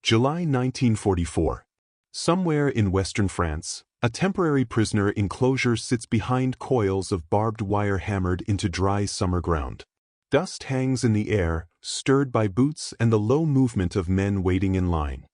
July 1944. Somewhere in western France, a temporary prisoner enclosure sits behind coils of barbed wire hammered into dry summer ground. Dust hangs in the air, stirred by boots and the low movement of men waiting in line.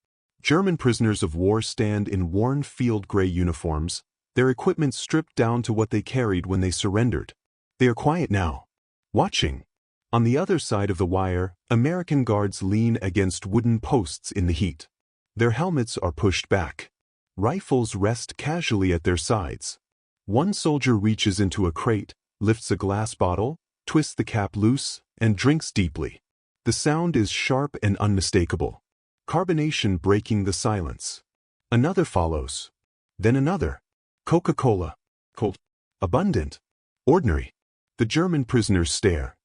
German prisoners of war stand in worn field gray uniforms, their equipment stripped down to what they carried when they surrendered. They are quiet now, watching. On the other side of the wire, American guards lean against wooden posts in the heat. Their helmets are pushed back. Rifles rest casually at their sides. One soldier reaches into a crate, lifts a glass bottle, twists the cap loose, and drinks deeply. The sound is sharp and unmistakable. Carbonation breaking the silence. Another follows. Then another. Coca-Cola. Cold. Abundant. Ordinary. The German prisoners stare.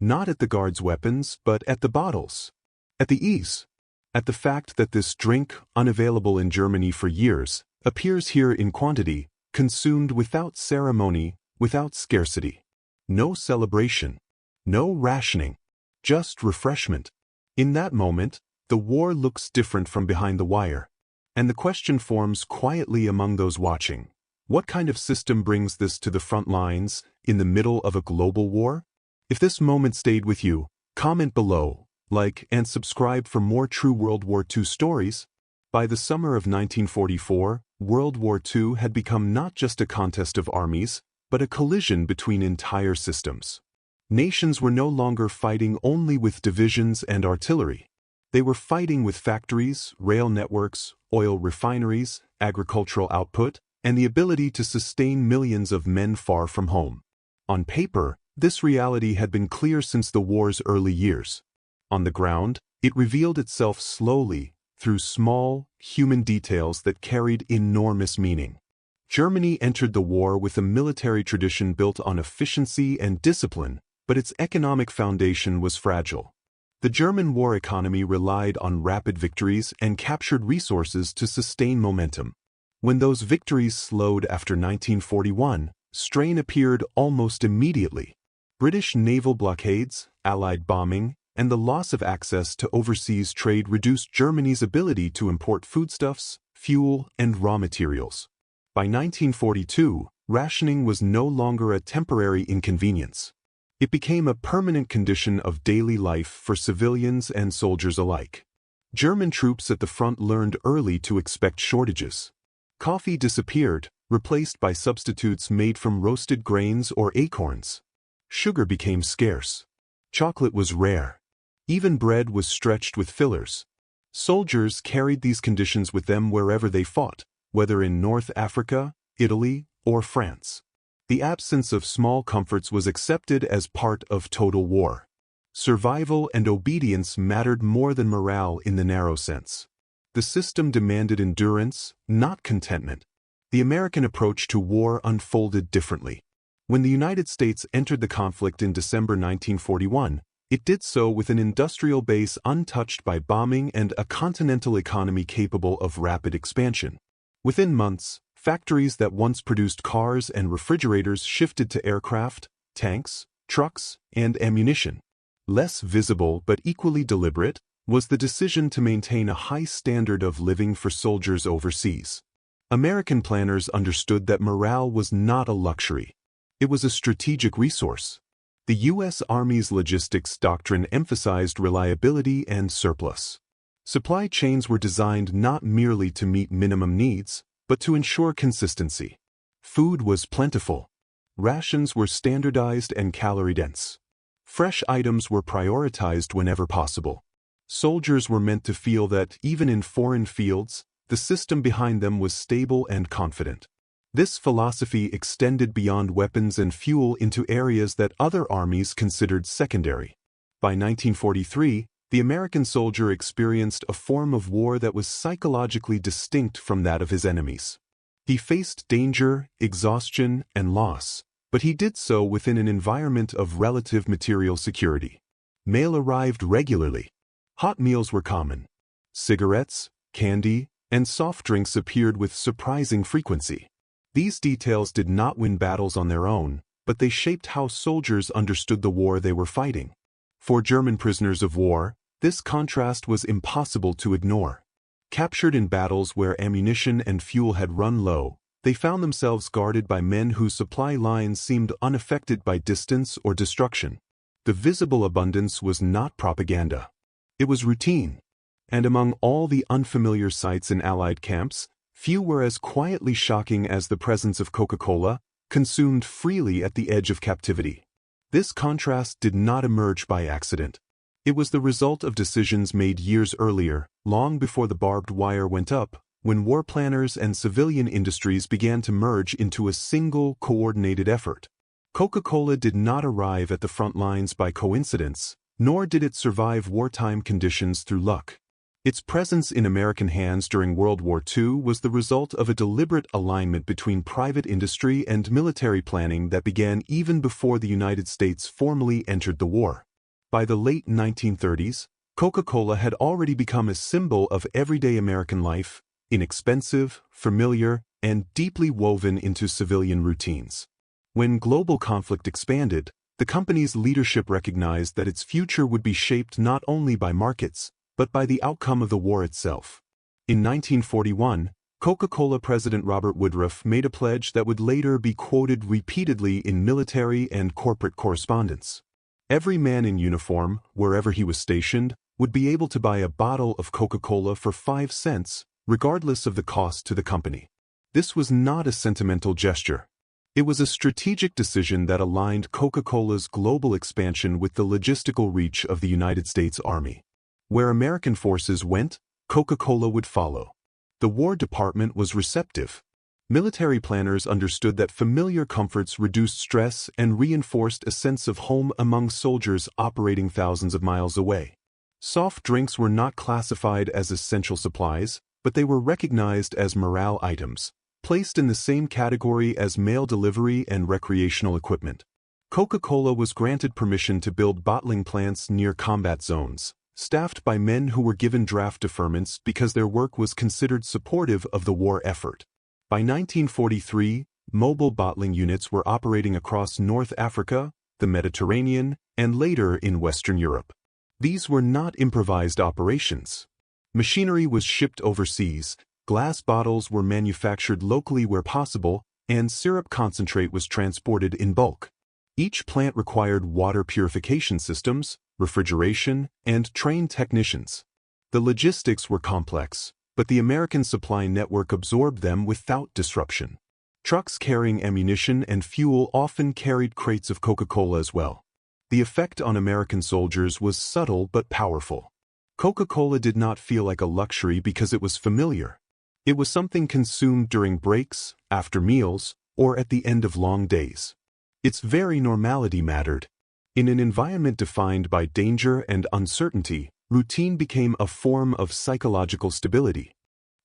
Not at the guards' weapons, but at the bottles. At the ease. At the fact that this drink, unavailable in Germany for years, appears here in quantity, consumed without ceremony, without scarcity. No celebration. No rationing. Just refreshment. In that moment, the war looks different from behind the wire. And the question forms quietly among those watching. What kind of system brings this to the front lines, in the middle of a global war? If this moment stayed with you, comment below, like, and subscribe for more true World War II stories. By the summer of 1944, World War II had become not just a contest of armies, but a collision between entire systems. Nations were no longer fighting only with divisions and artillery. They were fighting with factories, rail networks, oil refineries, agricultural output, and the ability to sustain millions of men far from home. On paper, this reality had been clear since the war's early years. On the ground, it revealed itself slowly, through small, human details that carried enormous meaning. Germany entered the war with a military tradition built on efficiency and discipline, but its economic foundation was fragile. The German war economy relied on rapid victories and captured resources to sustain momentum. When those victories slowed after 1941, strain appeared almost immediately. British naval blockades, Allied bombing, and the loss of access to overseas trade reduced Germany's ability to import foodstuffs, fuel, and raw materials. By 1942, rationing was no longer a temporary inconvenience. It became a permanent condition of daily life for civilians and soldiers alike. German troops at the front learned early to expect shortages. Coffee disappeared, replaced by substitutes made from roasted grains or acorns. Sugar became scarce. Chocolate was rare. Even bread was stretched with fillers. Soldiers carried these conditions with them wherever they fought, whether in North Africa, Italy, or France. The absence of small comforts was accepted as part of total war. Survival and obedience mattered more than morale in the narrow sense. The system demanded endurance, not contentment. The American approach to war unfolded differently. When the United States entered the conflict in December 1941, it did so with an industrial base untouched by bombing and a continental economy capable of rapid expansion. Within months, factories that once produced cars and refrigerators shifted to aircraft, tanks, trucks, and ammunition. Less visible but equally deliberate was the decision to maintain a high standard of living for soldiers overseas. American planners understood that morale was not a luxury. It was a strategic resource. The U.S. Army's logistics doctrine emphasized reliability and surplus. Supply chains were designed not merely to meet minimum needs, but to ensure consistency. Food was plentiful. Rations were standardized and calorie-dense. Fresh items were prioritized whenever possible. Soldiers were meant to feel that, even in foreign fields, the system behind them was stable and confident. This philosophy extended beyond weapons and fuel into areas that other armies considered secondary. By 1943, the American soldier experienced a form of war that was psychologically distinct from that of his enemies. He faced danger, exhaustion, and loss, but he did so within an environment of relative material security. Mail arrived regularly. Hot meals were common. Cigarettes, candy, and soft drinks appeared with surprising frequency. These details did not win battles on their own, but they shaped how soldiers understood the war they were fighting. For German prisoners of war, this contrast was impossible to ignore. Captured in battles where ammunition and fuel had run low, they found themselves guarded by men whose supply lines seemed unaffected by distance or destruction. The visible abundance was not propaganda. It was routine. And among all the unfamiliar sights in Allied camps, few were as quietly shocking as the presence of Coca-Cola, consumed freely at the edge of captivity. This contrast did not emerge by accident. It was the result of decisions made years earlier, long before the barbed wire went up, when war planners and civilian industries began to merge into a single, coordinated effort. Coca-Cola did not arrive at the front lines by coincidence, nor did it survive wartime conditions through luck. Its presence in American hands during World War II was the result of a deliberate alignment between private industry and military planning that began even before the United States formally entered the war. By the late 1930s, Coca-Cola had already become a symbol of everyday American life, inexpensive, familiar, and deeply woven into civilian routines. When global conflict expanded, the company's leadership recognized that its future would be shaped not only by markets, but by the outcome of the war itself. In 1941, Coca-Cola President Robert Woodruff made a pledge that would later be quoted repeatedly in military and corporate correspondence. Every man in uniform, wherever he was stationed, would be able to buy a bottle of Coca-Cola for 5 cents, regardless of the cost to the company. This was not a sentimental gesture. It was a strategic decision that aligned Coca-Cola's global expansion with the logistical reach of the United States Army. Where American forces went, Coca-Cola would follow. The War Department was receptive. Military planners understood that familiar comforts reduced stress and reinforced a sense of home among soldiers operating thousands of miles away. Soft drinks were not classified as essential supplies, but they were recognized as morale items, placed in the same category as mail delivery and recreational equipment. Coca-Cola was granted permission to build bottling plants near combat zones, staffed by men who were given draft deferments because their work was considered supportive of the war effort. By 1943, mobile bottling units were operating across North Africa, the Mediterranean, and later in Western Europe. These were not improvised operations. Machinery was shipped overseas, glass bottles were manufactured locally where possible, and syrup concentrate was transported in bulk. Each plant required water purification systems, refrigeration, and trained technicians. The logistics were complex, but the American supply network absorbed them without disruption. Trucks carrying ammunition and fuel often carried crates of Coca-Cola as well. The effect on American soldiers was subtle but powerful. Coca-Cola did not feel like a luxury because it was familiar. It was something consumed during breaks, after meals, or at the end of long days. Its very normality mattered. In an environment defined by danger and uncertainty, routine became a form of psychological stability.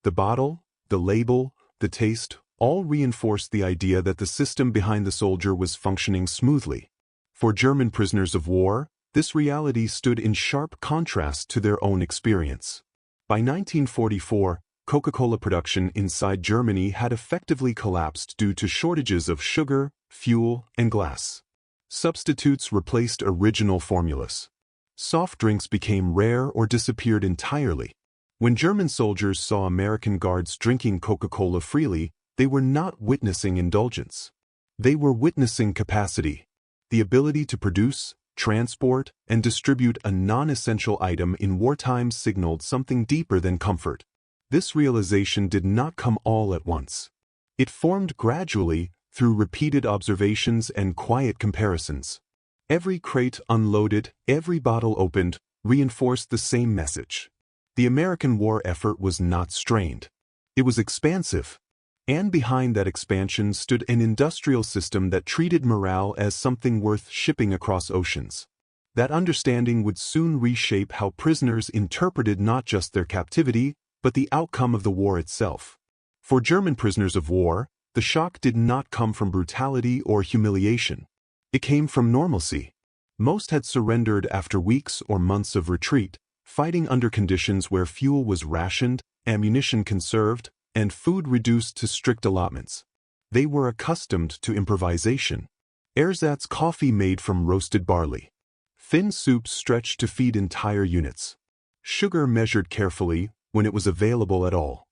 The bottle, the label, the taste, all reinforced the idea that the system behind the soldier was functioning smoothly. For German prisoners of war, this reality stood in sharp contrast to their own experience. By 1944, Coca-Cola production inside Germany had effectively collapsed due to shortages of sugar, fuel, and glass. Substitutes replaced original formulas. Soft drinks became rare or disappeared entirely. When German soldiers saw American guards drinking Coca-Cola freely, they were not witnessing indulgence. They were witnessing capacity, the ability to produce, transport, and distribute a non-essential item in wartime signaled something deeper than comfort. This realization did not come all at once. It formed gradually through repeated observations and quiet comparisons. Every crate unloaded, every bottle opened, reinforced the same message. The American war effort was not strained. It was expansive. And behind that expansion stood an industrial system that treated morale as something worth shipping across oceans. That understanding would soon reshape how prisoners interpreted not just their captivity, but the outcome of the war itself. For German prisoners of war, the shock did not come from brutality or humiliation. It came from normalcy. Most had surrendered after weeks or months of retreat, fighting under conditions where fuel was rationed, ammunition conserved, and food reduced to strict allotments. They were accustomed to improvisation. Ersatz coffee made from roasted barley. Thin soups stretched to feed entire units. Sugar measured carefully, when it was available at all.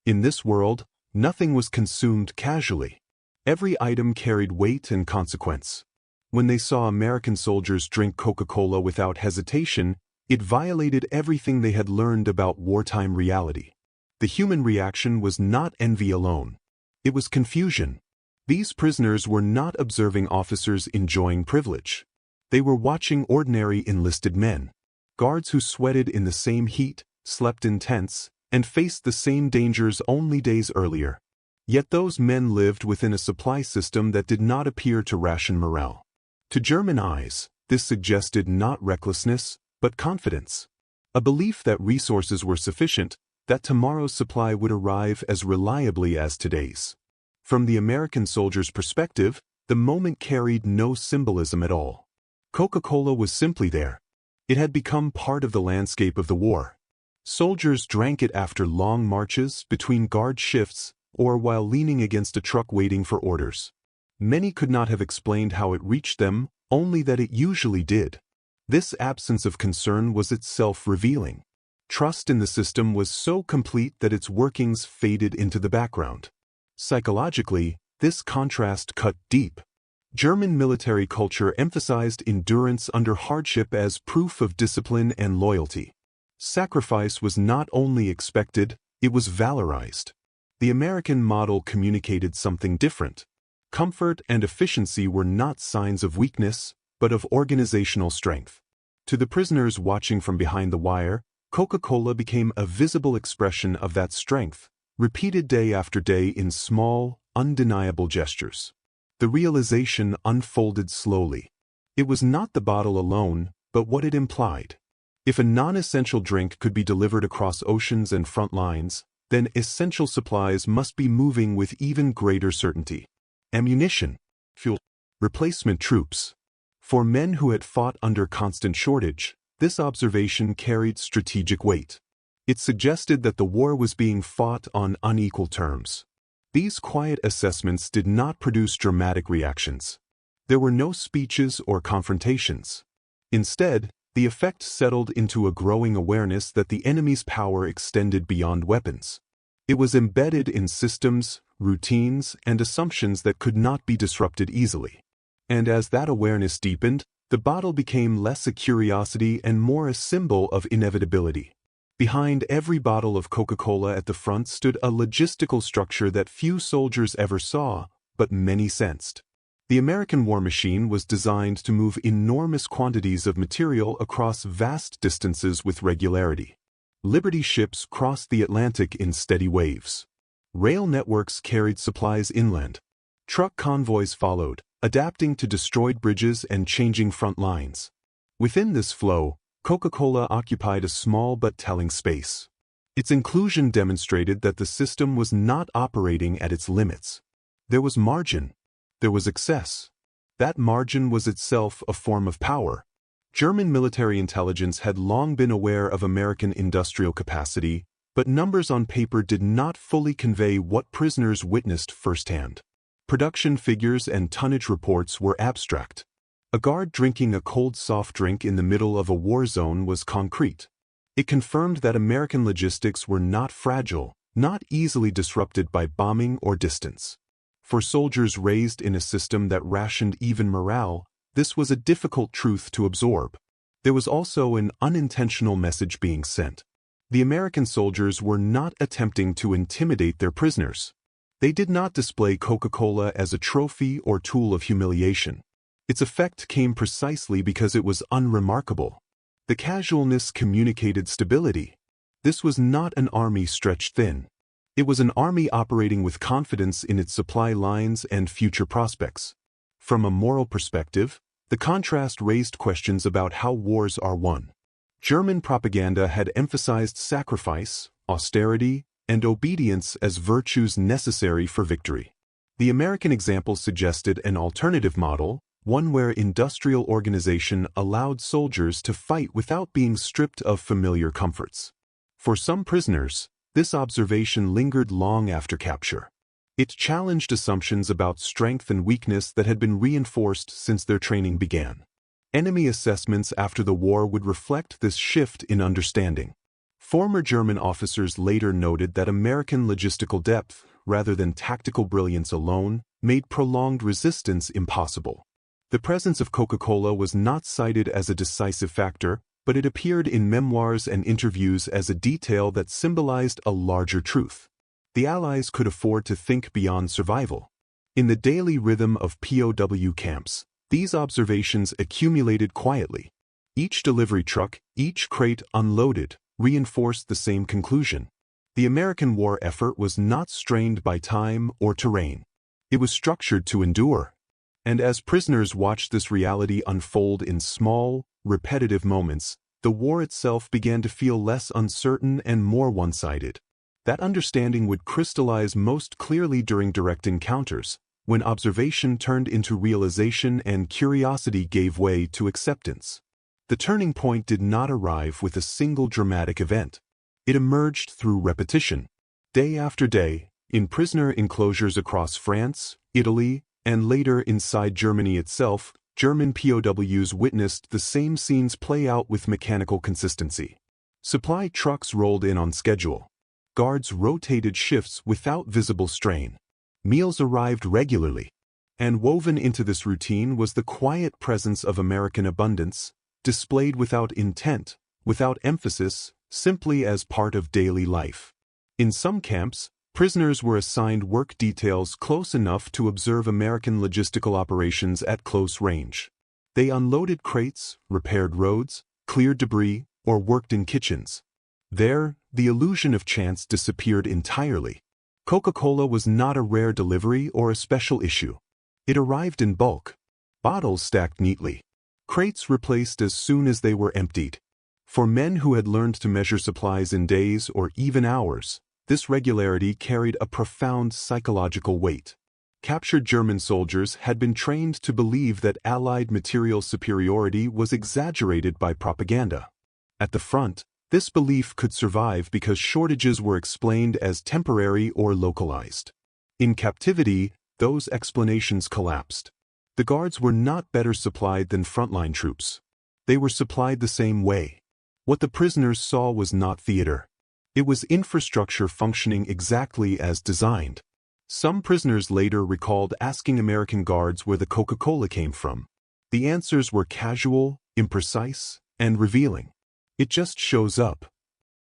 In this world, nothing was consumed casually. Every item carried weight and consequence. When they saw American soldiers drink Coca-Cola without hesitation, it violated everything they had learned about wartime reality. The human reaction was not envy alone. It was confusion. These prisoners were not observing officers enjoying privilege. They were watching ordinary enlisted men, guards who sweated in the same heat, slept in tents, and faced the same dangers only days earlier. Yet those men lived within a supply system that did not appear to ration morale. To German eyes, this suggested not recklessness, but confidence. A belief that resources were sufficient, that tomorrow's supply would arrive as reliably as today's. From the American soldier's perspective, the moment carried no symbolism at all. Coca-Cola was simply there. It had become part of the landscape of the war. Soldiers drank it after long marches, between guard shifts, or while leaning against a truck waiting for orders. Many could not have explained how it reached them, only that it usually did. This absence of concern was itself revealing. Trust in the system was so complete that its workings faded into the background. Psychologically, this contrast cut deep. German military culture emphasized endurance under hardship as proof of discipline and loyalty. Sacrifice was not only expected, it was valorized. The American model communicated something different. Comfort and efficiency were not signs of weakness, but of organizational strength. To the prisoners watching from behind the wire, Coca-Cola became a visible expression of that strength, repeated day after day in small, undeniable gestures. The realization unfolded slowly. It was not the bottle alone, but what it implied. If a non-essential drink could be delivered across oceans and front lines, then essential supplies must be moving with even greater certainty. Ammunition, fuel, replacement troops. For men who had fought under constant shortage, this observation carried strategic weight. It suggested that the war was being fought on unequal terms. These quiet assessments did not produce dramatic reactions. There were no speeches or confrontations. Instead, the effect settled into a growing awareness that the enemy's power extended beyond weapons. It was embedded in systems, routines, and assumptions that could not be disrupted easily. And as that awareness deepened, the bottle became less a curiosity and more a symbol of inevitability. Behind every bottle of Coca-Cola at the front stood a logistical structure that few soldiers ever saw, but many sensed. The American war machine was designed to move enormous quantities of material across vast distances with regularity. Liberty ships crossed the Atlantic in steady waves. Rail networks carried supplies inland. Truck convoys followed, adapting to destroyed bridges and changing front lines. Within this flow, Coca-Cola occupied a small but telling space. Its inclusion demonstrated that the system was not operating at its limits. There was margin. There was excess. That margin was itself a form of power. German military intelligence had long been aware of American industrial capacity, but numbers on paper did not fully convey what prisoners witnessed firsthand. Production figures and tonnage reports were abstract. A guard drinking a cold soft drink in the middle of a war zone was concrete. It confirmed that American logistics were not fragile, not easily disrupted by bombing or distance. For soldiers raised in a system that rationed even morale, this was a difficult truth to absorb. There was also an unintentional message being sent. The American soldiers were not attempting to intimidate their prisoners. They did not display Coca-Cola as a trophy or tool of humiliation. Its effect came precisely because it was unremarkable. The casualness communicated stability. This was not an army stretched thin. It was an army operating with confidence in its supply lines and future prospects. From a moral perspective, the contrast raised questions about how wars are won. German propaganda had emphasized sacrifice, austerity, and obedience as virtues necessary for victory. The American example suggested an alternative model, one where industrial organization allowed soldiers to fight without being stripped of familiar comforts. For some prisoners, this observation lingered long after capture. It challenged assumptions about strength and weakness that had been reinforced since their training began. Enemy assessments after the war would reflect this shift in understanding. Former German officers later noted that American logistical depth, rather than tactical brilliance alone, made prolonged resistance impossible. The presence of Coca-Cola was not cited as a decisive factor, but it appeared in memoirs and interviews as a detail that symbolized a larger truth. The Allies could afford to think beyond survival. In the daily rhythm of POW camps, these observations accumulated quietly. Each delivery truck, each crate unloaded, reinforced the same conclusion. The American war effort was not strained by time or terrain. It was structured to endure. And as prisoners watched this reality unfold in small, repetitive moments, the war itself began to feel less uncertain and more one-sided. That understanding would crystallize most clearly during direct encounters, when observation turned into realization and curiosity gave way to acceptance. The turning point did not arrive with a single dramatic event. It emerged through repetition. Day after day, in prisoner enclosures across France, Italy, and later inside Germany itself, German POWs witnessed the same scenes play out with mechanical consistency. Supply trucks rolled in on schedule. Guards rotated shifts without visible strain. Meals arrived regularly. And woven into this routine was the quiet presence of American abundance, displayed without intent, without emphasis, simply as part of daily life. In some camps, prisoners were assigned work details close enough to observe American logistical operations at close range. They unloaded crates, repaired roads, cleared debris, or worked in kitchens. There, the illusion of chance disappeared entirely. Coca-Cola was not a rare delivery or a special issue. It arrived in bulk. Bottles stacked neatly. Crates replaced as soon as they were emptied. For men who had learned to measure supplies in days or even hours, this regularity carried a profound psychological weight. Captured German soldiers had been trained to believe that Allied material superiority was exaggerated by propaganda. At the front, this belief could survive because shortages were explained as temporary or localized. In captivity, those explanations collapsed. The guards were not better supplied than frontline troops. They were supplied the same way. What the prisoners saw was not theater. It was infrastructure functioning exactly as designed. Some prisoners later recalled asking American guards where the Coca-Cola came from. The answers were casual, imprecise, and revealing. It just shows up.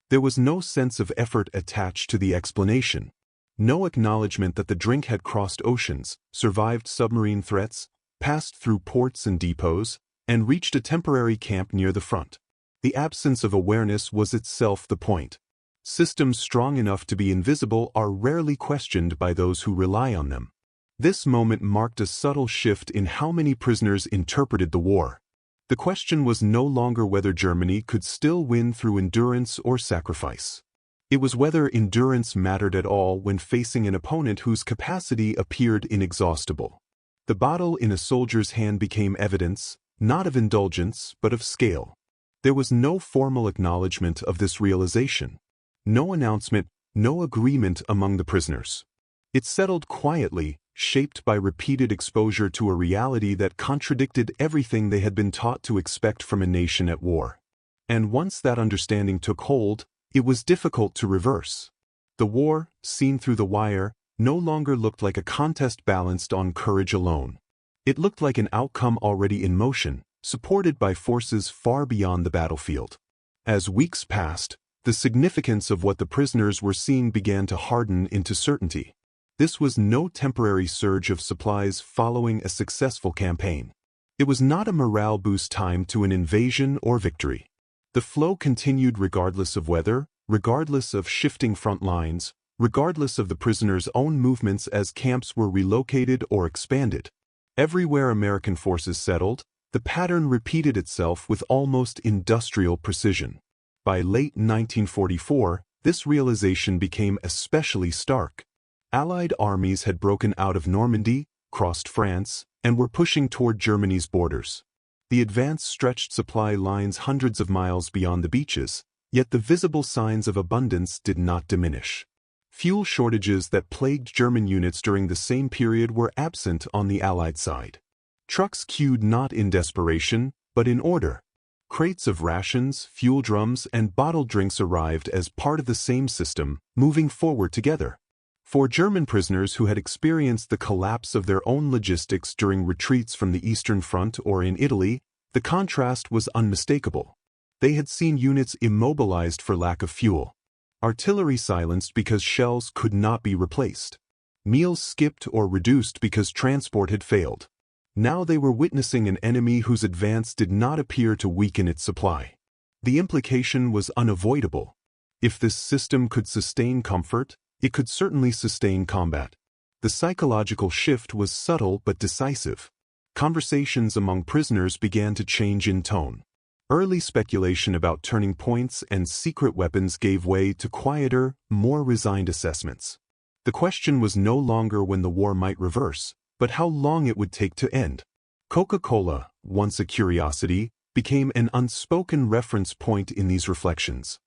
There was no sense of effort attached to the explanation. No acknowledgement that the drink had crossed oceans, survived submarine threats, passed through ports and depots, and reached a temporary camp near the front. The absence of awareness was itself the point. Systems strong enough to be invisible are rarely questioned by those who rely on them. This moment marked a subtle shift in how many prisoners interpreted the war. The question was no longer whether Germany could still win through endurance or sacrifice. It was whether endurance mattered at all when facing an opponent whose capacity appeared inexhaustible. The bottle in a soldier's hand became evidence, not of indulgence, but of scale. There was no formal acknowledgement of this realization. No announcement, no agreement among the prisoners. It settled quietly, shaped by repeated exposure to a reality that contradicted everything they had been taught to expect from a nation at war. And once that understanding took hold, it was difficult to reverse. The war, seen through the wire, no longer looked like a contest balanced on courage alone. It looked like an outcome already in motion, supported by forces far beyond the battlefield. As weeks passed, the significance of what the prisoners were seeing began to harden into certainty. This was no temporary surge of supplies following a successful campaign. It was not a morale boost timed to an invasion or victory. The flow continued regardless of weather, regardless of shifting front lines, regardless of the prisoners' own movements as camps were relocated or expanded. Everywhere American forces settled, the pattern repeated itself with almost industrial precision. By late 1944, this realization became especially stark. Allied armies had broken out of Normandy, crossed France, and were pushing toward Germany's borders. The advance stretched supply lines hundreds of miles beyond the beaches, yet the visible signs of abundance did not diminish. Fuel shortages that plagued German units during the same period were absent on the Allied side. Trucks queued not in desperation, but in order. Crates of rations, fuel drums, and bottled drinks arrived as part of the same system, moving forward together. For German prisoners who had experienced the collapse of their own logistics during retreats from the Eastern Front or in Italy, the contrast was unmistakable. They had seen units immobilized for lack of fuel, artillery silenced because shells could not be replaced, meals skipped or reduced because transport had failed. Now they were witnessing an enemy whose advance did not appear to weaken its supply. The implication was unavoidable. If this system could sustain comfort, it could certainly sustain combat. The psychological shift was subtle but decisive. Conversations among prisoners began to change in tone. Early speculation about turning points and secret weapons gave way to quieter, more resigned assessments. The question was no longer when the war might reverse, but how long it would take to end. Coca-Cola, once a curiosity, became an unspoken reference point in these reflections.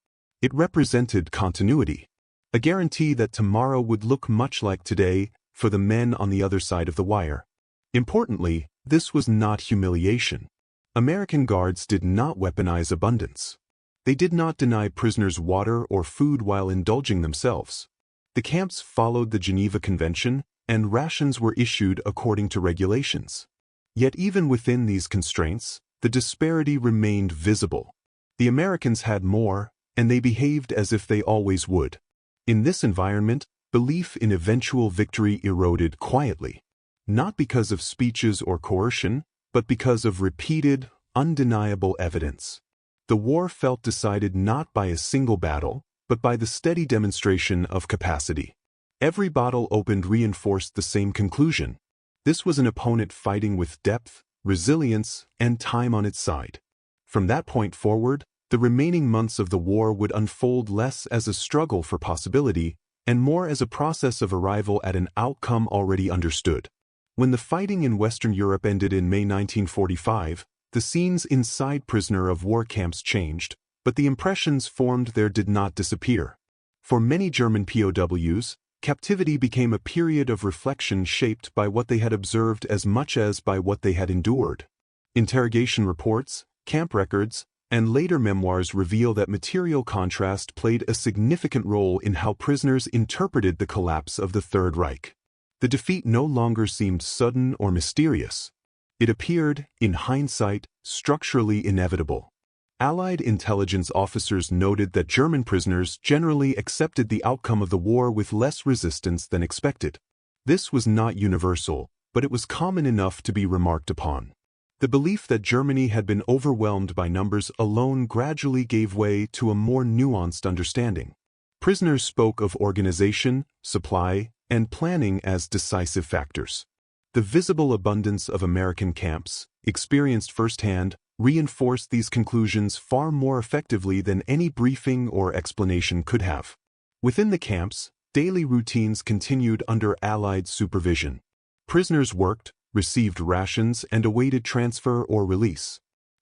It represented continuity, a guarantee that tomorrow would look much like today for the men on the other side of the wire. Importantly, this was not humiliation. American guards did not weaponize abundance. They did not deny prisoners water or food while indulging themselves. The camps followed the Geneva Convention, and rations were issued according to regulations. Yet even within these constraints, the disparity remained visible. The Americans had more, and they behaved as if they always would. In this environment, belief in eventual victory eroded quietly, not because of speeches or coercion, but because of repeated, undeniable evidence. The war felt decided not by a single battle, but by the steady demonstration of capacity. Every battle opened reinforced the same conclusion. This was an opponent fighting with depth, resilience, and time on its side. From that point forward, the remaining months of the war would unfold less as a struggle for possibility and more as a process of arrival at an outcome already understood. When the fighting in Western Europe ended in May 1945, the scenes inside prisoner of war camps changed, but the impressions formed there did not disappear. For many German POWs, captivity became a period of reflection shaped by what they had observed as much as by what they had endured. Interrogation reports, camp records, and later memoirs reveal that material contrast played a significant role in how prisoners interpreted the collapse of the Third Reich. The defeat no longer seemed sudden or mysterious. It appeared, in hindsight, structurally inevitable. Allied intelligence officers noted that German prisoners generally accepted the outcome of the war with less resistance than expected. This was not universal, but it was common enough to be remarked upon. The belief that Germany had been overwhelmed by numbers alone gradually gave way to a more nuanced understanding. Prisoners spoke of organization, supply, and planning as decisive factors. The visible abundance of American camps, experienced firsthand, reinforced these conclusions far more effectively than any briefing or explanation could have. Within the camps, daily routines continued under Allied supervision. Prisoners worked, received rations, and awaited transfer or release.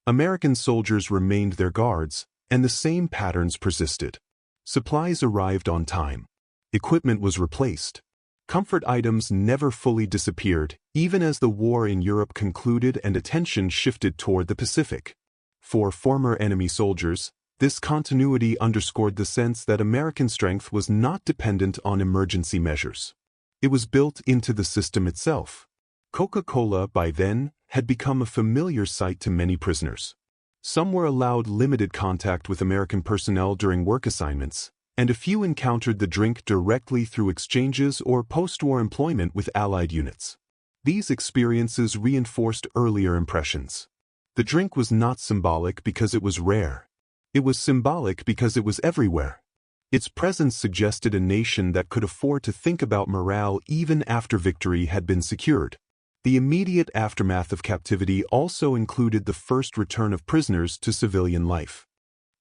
American soldiers remained their guards, and the same patterns persisted. Supplies arrived on time. Equipment was replaced. Comfort items never fully disappeared, even as the war in Europe concluded and attention shifted toward the Pacific. For former enemy soldiers, this continuity underscored the sense that American strength was not dependent on emergency measures. It was built into the system itself. Coca-Cola, by then, had become a familiar sight to many prisoners. Some were allowed limited contact with American personnel during work assignments, and a few encountered the drink directly through exchanges or post-war employment with Allied units. These experiences reinforced earlier impressions. The drink was not symbolic because it was rare. It was symbolic because it was everywhere. Its presence suggested a nation that could afford to think about morale even after victory had been secured. The immediate aftermath of captivity also included the first return of prisoners to civilian life.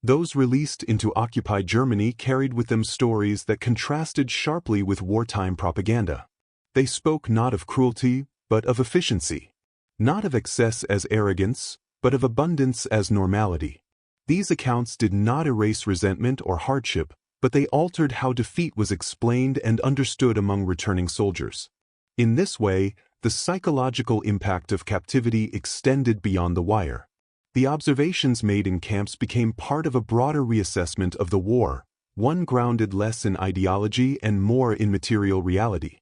Those released into occupied Germany carried with them stories that contrasted sharply with wartime propaganda. They spoke not of cruelty, but of efficiency. Not of excess as arrogance, but of abundance as normality. These accounts did not erase resentment or hardship, but they altered how defeat was explained and understood among returning soldiers. In this way, the psychological impact of captivity extended beyond the wire. The observations made in camps became part of a broader reassessment of the war, one grounded less in ideology and more in material reality.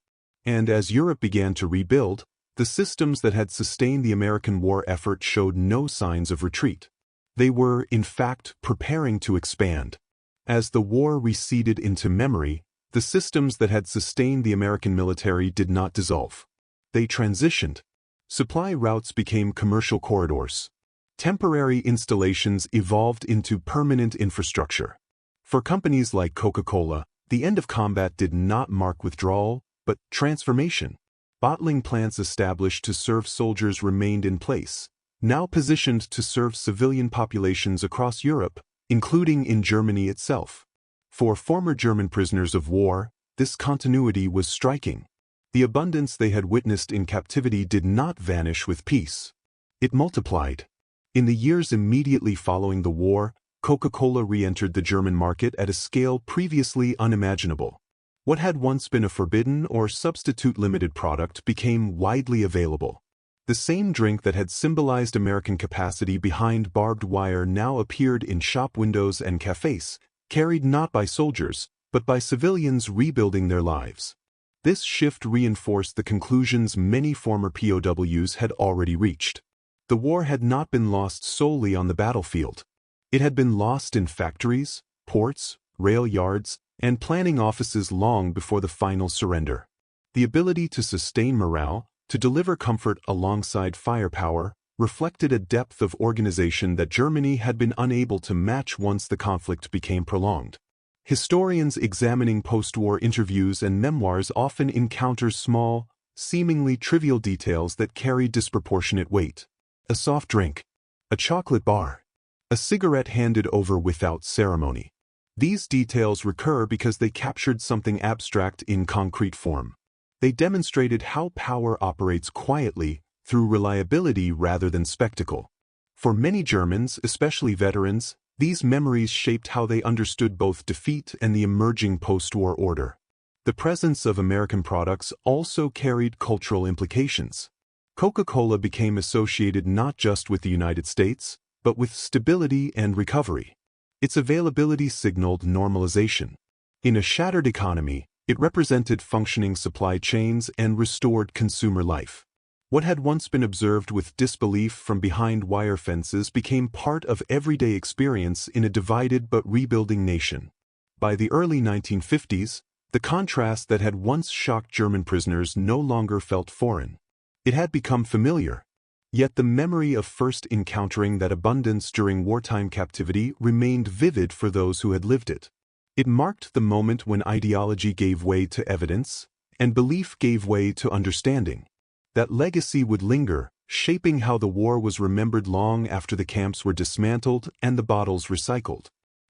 And as Europe began to rebuild, the systems that had sustained the American war effort showed no signs of retreat. They were, in fact, preparing to expand. As the war receded into memory, the systems that had sustained the American military did not dissolve. They transitioned. Supply routes became commercial corridors. Temporary installations evolved into permanent infrastructure. For companies like Coca-Cola, the end of combat did not mark withdrawal, but transformation. Bottling plants established to serve soldiers remained in place, now positioned to serve civilian populations across Europe, including in Germany itself. For former German prisoners of war, this continuity was striking. The abundance they had witnessed in captivity did not vanish with peace. It multiplied. In the years immediately following the war, Coca-Cola re-entered the German market at a scale previously unimaginable. What had once been a forbidden or substitute limited product became widely available. The same drink that had symbolized American capacity behind barbed wire now appeared in shop windows and cafes, carried not by soldiers, but by civilians rebuilding their lives. This shift reinforced the conclusions many former POWs had already reached. The war had not been lost solely on the battlefield. It had been lost in factories, ports, rail yards, and planning offices long before the final surrender. The ability to sustain morale, to deliver comfort alongside firepower, reflected a depth of organization that Germany had been unable to match once the conflict became prolonged. Historians examining post-war interviews and memoirs often encounter small, seemingly trivial details that carry disproportionate weight. A soft drink, a chocolate bar, a cigarette handed over without ceremony. These details recur because they captured something abstract in concrete form. They demonstrated how power operates quietly, through reliability rather than spectacle. For many Germans, especially veterans, these memories shaped how they understood both defeat and the emerging post-war order. The presence of American products also carried cultural implications. Coca-Cola became associated not just with the United States, but with stability and recovery. Its availability signaled normalization. In a shattered economy, it represented functioning supply chains and restored consumer life. What had once been observed with disbelief from behind wire fences became part of everyday experience in a divided but rebuilding nation. By the early 1950s, the contrast that had once shocked German prisoners no longer felt foreign. It had become familiar. Yet the memory of first encountering that abundance during wartime captivity remained vivid for those who had lived it. It marked the moment when ideology gave way to evidence, and belief gave way to understanding. That legacy would linger, shaping how the war was remembered long after the camps were dismantled and the bottles recycled.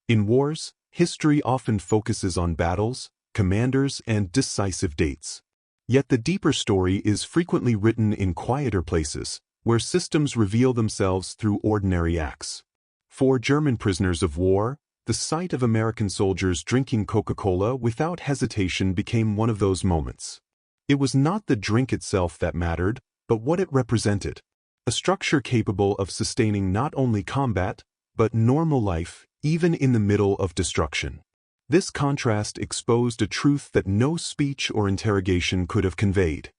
In wars, history often focuses on battles, commanders, and decisive dates. Yet the deeper story is frequently written in quieter places, where systems reveal themselves through ordinary acts. For German prisoners of war, the sight of American soldiers drinking Coca-Cola without hesitation became one of those moments. It was not the drink itself that mattered, but what it represented. A structure capable of sustaining not only combat, but normal life, even in the middle of destruction. This contrast exposed a truth that no speech or interrogation could have conveyed.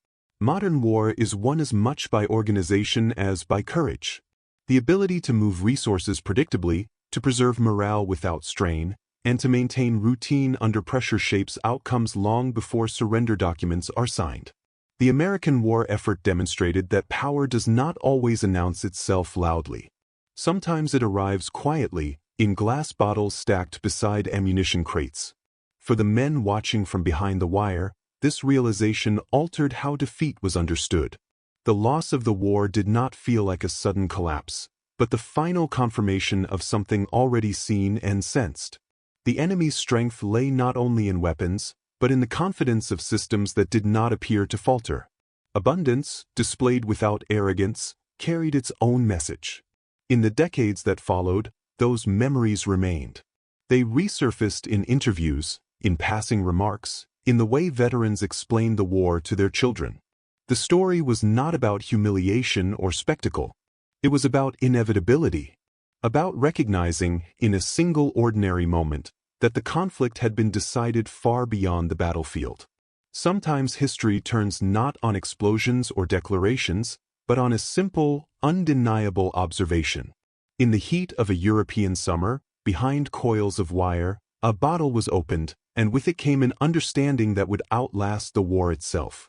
Modern war is won as much by organization as by courage. The ability to move resources predictably, to preserve morale without strain, and to maintain routine under pressure shapes outcomes long before surrender documents are signed. The American war effort demonstrated that power does not always announce itself loudly. Sometimes it arrives quietly, in glass bottles stacked beside ammunition crates. For the men watching from behind the wire, this realization altered how defeat was understood. The loss of the war did not feel like a sudden collapse, but the final confirmation of something already seen and sensed. The enemy's strength lay not only in weapons, but in the confidence of systems that did not appear to falter. Abundance, displayed without arrogance, carried its own message. In the decades that followed, those memories remained. They resurfaced in interviews, in passing remarks, in the way veterans explained the war to their children. The story was not about humiliation or spectacle. It was about inevitability, about recognizing, in a single ordinary moment, that the conflict had been decided far beyond the battlefield. Sometimes history turns not on explosions or declarations, but on a simple, undeniable observation. In the heat of a European summer, behind coils of wire, a bottle was opened, and with it came an understanding that would outlast the war itself.